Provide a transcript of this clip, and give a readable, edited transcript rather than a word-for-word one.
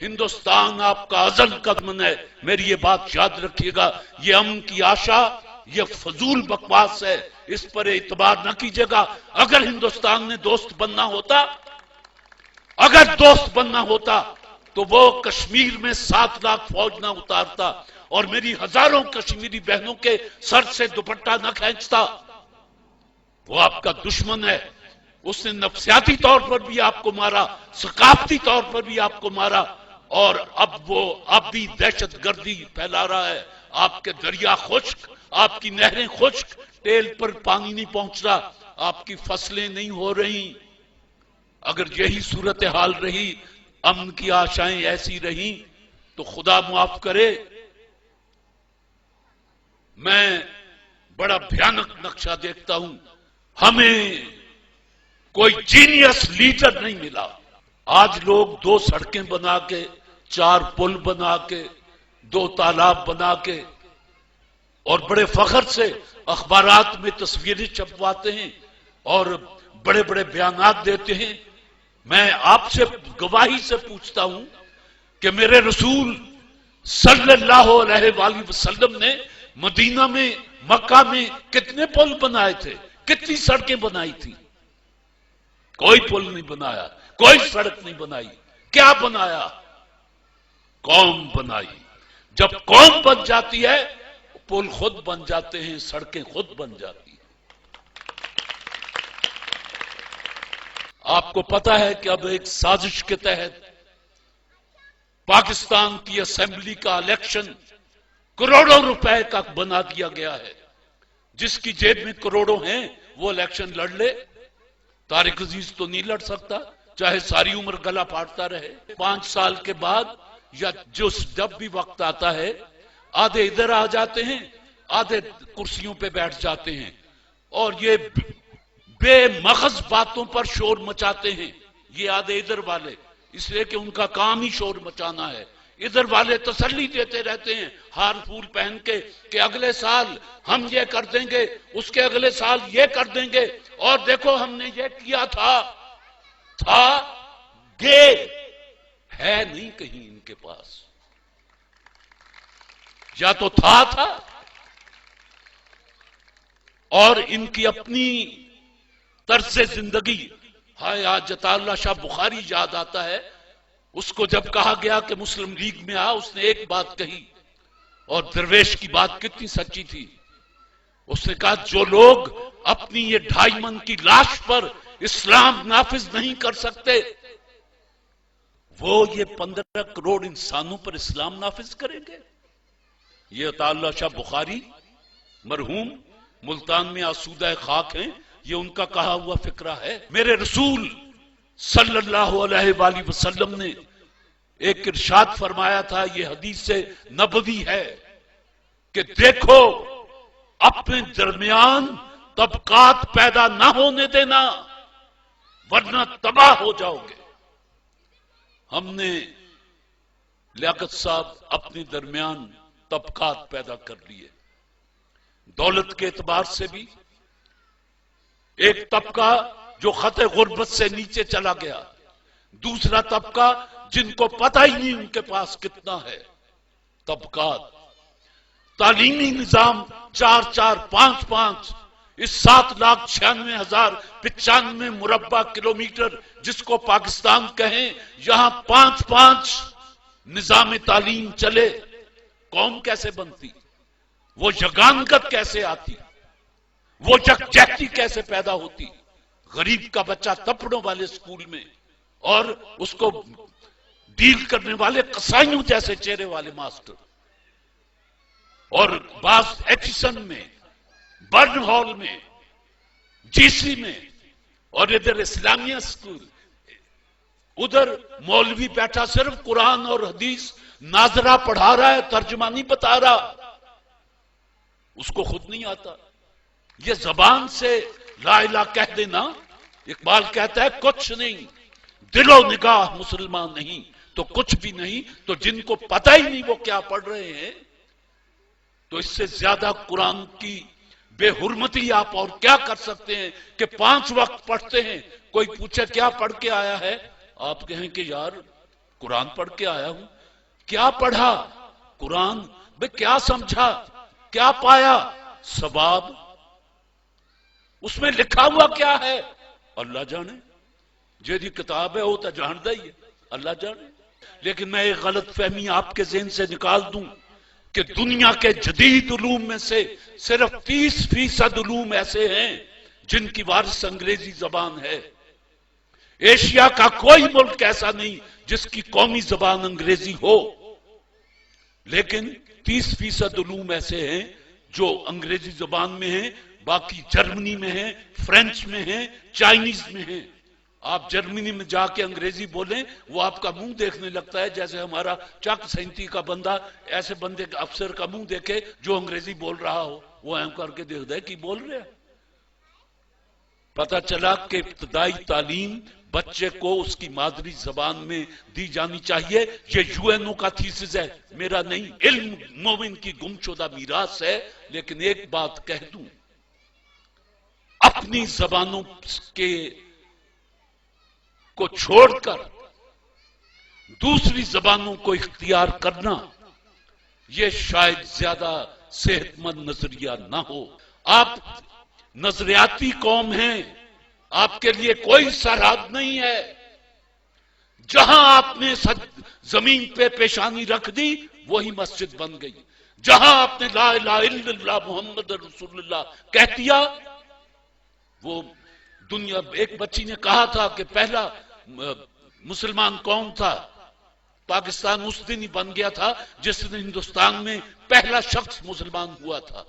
ہندوستان آپ کا ازل قدم ہے، میری یہ بات یاد رکھیے گا۔ یہ امن کی آشا یہ فضول بکواس ہے، اس پر اعتبار نہ کیجیے گا۔ اگر ہندوستان نے دوست بننا ہوتا تو وہ کشمیر میں 7 لاکھ فوج نہ اتارتا اور میری ہزاروں کشمیری بہنوں کے سر سے دوپٹہ نہ کھینچتا۔ وہ آپ کا دشمن ہے، اس نے نفسیاتی طور پر بھی آپ کو مارا، ثقافتی طور پر بھی آپ کو مارا، اور اب بھی دہشت گردی پھیلا رہا ہے۔ آپ کے دریا خشک، آپ کی نہریں خشک، ٹیل پر پانی نہیں پہنچ رہا، آپ کی فصلیں نہیں ہو رہی۔ اگر یہی صورتحال رہی، امن کی آشائیں ایسی رہیں، تو خدا معاف کرے، میں بڑا بھیانک نقشہ دیکھتا ہوں۔ ہمیں کوئی جینیس لیڈر نہیں ملا۔ آج لوگ 2 سڑکیں بنا کے، 4 پل بنا کے، 2 تالاب بنا کے، اور بڑے فخر سے اخبارات میں تصویریں چھپواتے ہیں اور بڑے بڑے بیانات دیتے ہیں۔ میں آپ سے گواہی سے پوچھتا ہوں کہ میرے رسول صلی اللہ علیہ وآلہ وسلم نے مدینہ میں، مکہ میں کتنے پل بنائے تھے، کتنی سڑکیں بنائی تھی؟ کوئی پل نہیں بنایا، کوئی سڑک نہیں بنائی۔ کیا بنایا؟ قوم بنائی۔ جب قوم بن جاتی ہے، پل خود بن جاتے ہیں، سڑکیں خود بن جاتی ہیں۔ آپ کو پتا ہے کہ اب ایک سازش کے تحت پاکستان کی اسمبلی کا الیکشن کروڑوں روپے کا بنا دیا گیا ہے۔ جس کی جیب میں کروڑوں ہیں وہ الیکشن لڑ لے۔ طارق عزیز تو نہیں لڑ سکتا، چاہے ساری عمر گلا پھاڑتا رہے۔ 5 سال کے بعد یا جب بھی وقت آتا ہے، آدھے ادھر آ جاتے ہیں، آدھے کرسیوں پہ بیٹھ جاتے ہیں اور یہ بے مغز باتوں پر شور مچاتے ہیں۔ یہ آدھے ادھر والے، اس لیے کہ ان کا کام ہی شور مچانا ہے۔ ادھر والے تسلی دیتے رہتے ہیں ہار پھول پہن کے کہ اگلے سال ہم یہ کر دیں گے، اس کے اگلے سال یہ کر دیں گے، اور دیکھو ہم نے یہ کیا تھا گے ہے نہیں کہیں ان کے پاس۔ یا تو تھا اور ان کی اپنی طرز زندگی۔ ہائے، آج عطا اللہ شاہ بخاری یاد آتا ہے، اس کو جب کہا گیا کہ مسلم لیگ میں آ، اس نے ایک بات کہی، اور درویش کی بات کتنی سچی تھی۔ اس نے کہا جو لوگ اپنی یہ 2.5 من کی لاش پر اسلام نافذ نہیں کر سکتے، وہ یہ 15 کروڑ انسانوں پر اسلام نافذ کریں گے۔ یہ عطا اللہ شاہ بخاری مرحوم ملتان میں آسودہ خاک ہیں، یہ ان کا کہا ہوا فقرہ ہے۔ میرے رسول صلی اللہ علیہ وآلہ وسلم نے ایک ارشاد فرمایا تھا، یہ حدیث نبوی ہے کہ دیکھو اپنے درمیان طبقات پیدا نہ ہونے دینا ورنہ تباہ ہو جاؤ گے۔ ہم نے لیاقت صاحب اپنے درمیان طبقات پیدا کر لیے، دولت کے اعتبار سے بھی۔ ایک طبقہ جو خط غربت سے نیچے چلا گیا، دوسرا طبقہ جن کو پتہ ہی نہیں ان کے پاس کتنا ہے۔ طبقات، تعلیمی نظام 4-4، 5-5، اس 7,96,095 مربع کلومیٹر جس کو پاکستان کہیں، یہاں 5-5 نظام تعلیم چلے، قوم کیسے بنتی؟ وہ یگانگت کیسے آتی؟ وہ یکجہتی کیسے پیدا ہوتی؟ غریب کا بچہ تپڑوں والے سکول میں، اور اس کو ڈیل کرنے والے قصائیوں جیسے چہرے والے ماسٹر، اور بعض ایچسن میں، برن ہال میں، جی سی میں، اور ادھر اسلامیہ سکول، ادھر مولوی بیٹھا صرف قرآن اور حدیث ناظرہ پڑھا رہا ہے، ترجمہ نہیں بتا رہا، اس کو خود نہیں آتا۔ یہ زبان سے لا الہ کہہ دینا، اقبال کہتا ہے کچھ نہیں، دل و نگاہ مسلمان نہیں تو کچھ بھی نہیں۔ تو جن کو پتہ ہی نہیں وہ کیا پڑھ رہے ہیں، تو اس سے زیادہ قرآن کی بے حرمتی آپ اور کیا کر سکتے ہیں کہ 5 وقت پڑھتے ہیں، کوئی پوچھے کیا پڑھ کے آیا ہے، آپ کہیں کہ یار قرآن پڑھ کے آیا ہوں. کیا پڑھا؟ قرآن. بے کیا سمجھا؟ کیا پایا؟ ثواب. اس میں لکھا ہوا کیا ہے؟ اللہ جانے. جیدی کتاب ہے وہ تو جانتا ہی ہے، اللہ جانے. لیکن میں ایک غلط فہمی آپ کے ذہن سے نکال دوں کہ دنیا کے جدید علوم میں سے صرف 30% علوم ایسے ہیں جن کی وارث انگریزی زبان ہے. ایشیا کا کوئی ملک ایسا نہیں جس کی قومی زبان انگریزی ہو، لیکن 30% علوم ایسے ہیں جو انگریزی زبان میں ہیں، باقی جرمنی میں ہیں، فرینچ میں ہیں، چائنیز میں ہیں. آپ جرمنی میں جا کے انگریزی بولیں، وہ آپ کا منہ دیکھنے لگتا ہے جیسے ہمارا چک 37 کا بندہ ایسے بندے کا افسر کا منہ دیکھے جو انگریزی بول رہا ہو، وہ ایم کر کے دیکھتا ہے کہ بول رہے ہیں. پتہ چلا کہ ابتدائی تعلیم بچے کو اس کی مادری زبان میں دی جانی چاہیے. یہ یو این او کا تھیسس ہے، میرا نہیں. علم مومن کی گم شدہ میراث ہے. لیکن ایک بات کہہ دوں، اپنی زبانوں کے کو چھوڑ کر دوسری زبانوں کو اختیار کرنا یہ شاید زیادہ صحت مند نظریہ نہ ہو. آپ نظریاتی قوم ہیں، آپ کے لیے کوئی سرحد نہیں ہے. جہاں آپ نے زمین پہ پیشانی رکھ دی وہی مسجد بن گئی. جہاں آپ نے لا الہ الا اللہ محمد رسول اللہ کہہ دیا، وہ دنیا. ایک بچی نے کہا تھا کہ پہلا مسلمان کون تھا؟ پاکستان اس دن ہی بن گیا تھا جس دن ہندوستان میں پہلا شخص مسلمان ہوا تھا.